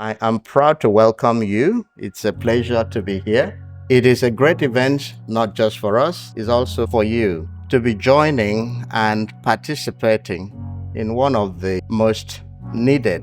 I am proud to welcome you. It's a pleasure to be here. It is a great event, not just for us, it's also for you to be joining and participating in one of the most needed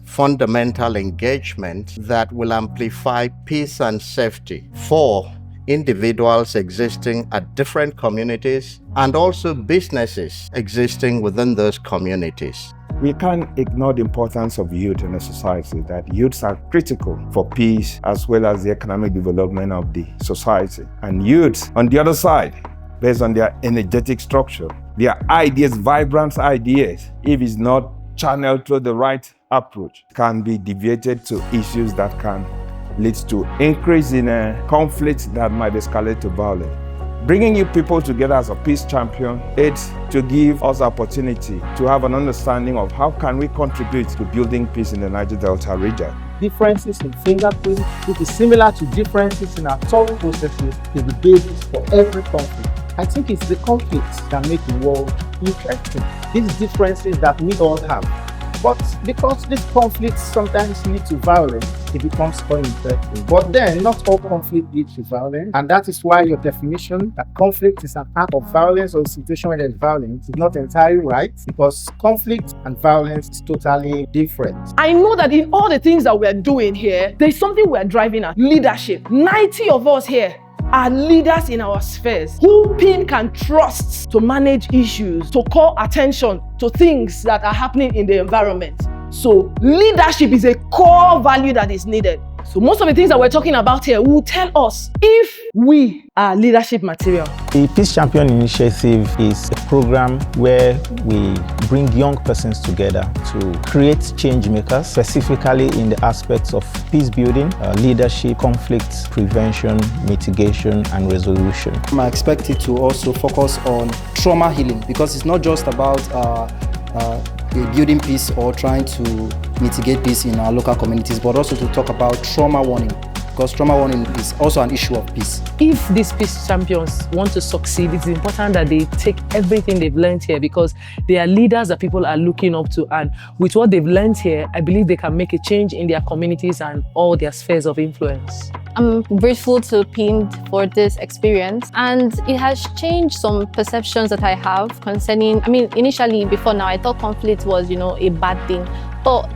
fundamental engagement that will amplify peace and safety for individuals existing at different communities and also businesses existing within those communities. We can't ignore the importance of youth in a society, that youths are critical for peace as well as the economic development of the society. And youths, on the other side, based on their energetic structure, their ideas, vibrant ideas, if it's not channeled through the right approach, can be deviated to issues that can lead to increase in conflict that might escalate to violence. Bringing you people together as a peace champion, it's to give us opportunity to have an understanding of how can we contribute to building peace in the Niger Delta region. Differences in fingerprints, which is similar to differences in our thought processes, is the basis for every conflict. I think it's the conflicts that make the world interesting. These differences that we all have. But because these conflicts sometimes lead to violence, it becomes uninteresting. But then, not all conflict leads to violence, and that is why your definition that conflict is an act of violence or a situation where there's violence is not entirely right, because conflict and violence is totally different. I know that in all the things that we're doing here, there's something we're driving at: leadership. 90 of us here are leaders in our spheres who PIND can trust to manage issues, to call attention to things that are happening in the environment. So leadership is a core value that is needed. So most of the things that we're talking about here will tell us if we are leadership material. The Peace Champion Initiative is a program where we bring young persons together to create change makers, specifically in the aspects of peace building, leadership, conflict prevention, mitigation, and resolution. I'm expected to also focus on trauma healing, because it's not just about building peace or trying to mitigate peace in our local communities, but also to talk about trauma warning, because trauma warning is also an issue of peace. If these peace champions want to succeed, it's important that they take everything they've learned here, because they are leaders that people are looking up to, and with what they've learned here, I believe they can make a change in their communities and all their spheres of influence. I'm grateful to PIND for this experience, and it has changed some perceptions that I have concerning, initially before now I thought conflict was, a bad thing, but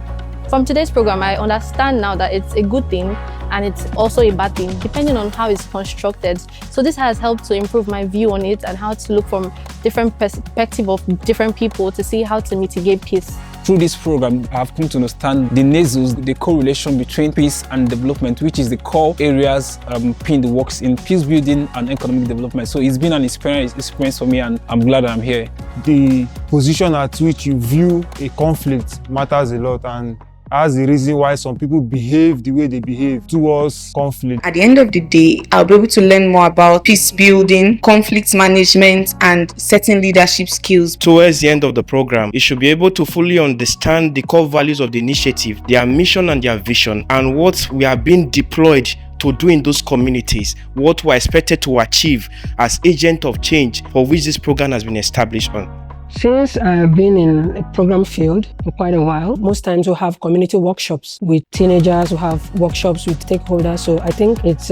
from today's program I understand now that it's a good thing and it's also a bad thing depending on how it's constructed. So this has helped to improve my view on it and how to look from different perspective of different people to see how to mitigate peace. Through this program, I have come to understand the nexus, the correlation between peace and development, which is the core areas PIND works in: peace building and economic development. So it's been an experience for me, and I'm glad that I'm here. The position at which you view a conflict matters a lot, and that's the reason why some people behave the way they behave towards conflict. At the end of the day, I'll be able to learn more about peace building, conflict management, and certain leadership skills. Towards the end of the program, you should be able to fully understand the core values of the initiative, their mission and their vision, and what we are being deployed to do in those communities, what we're expected to achieve as agent of change for which this program has been established on. Since I've been in a program field for quite a while, most times we have community workshops with teenagers, we have workshops with stakeholders. So I think it's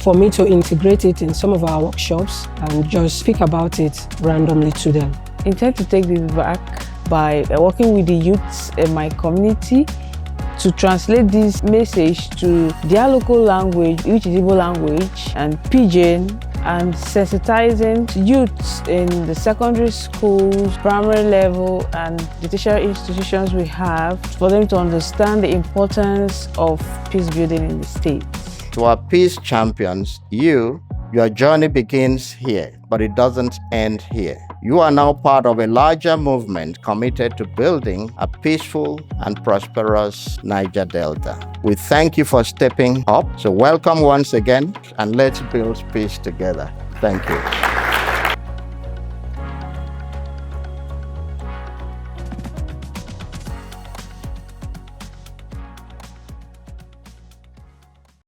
for me to integrate it in some of our workshops and just speak about it randomly to them. I intend to take this back by working with the youths in my community to translate this message to their local language, which is Igbo language, and Pidgin, and sensitizing youths in the secondary schools, primary level, and the tertiary institutions we have for them to understand the importance of peace building in the state. To our peace champions, your journey begins here, but it doesn't end here. You are now part of a larger movement committed to building a peaceful and prosperous Niger Delta. We thank you for stepping up. So welcome once again, and let's build peace together. Thank you.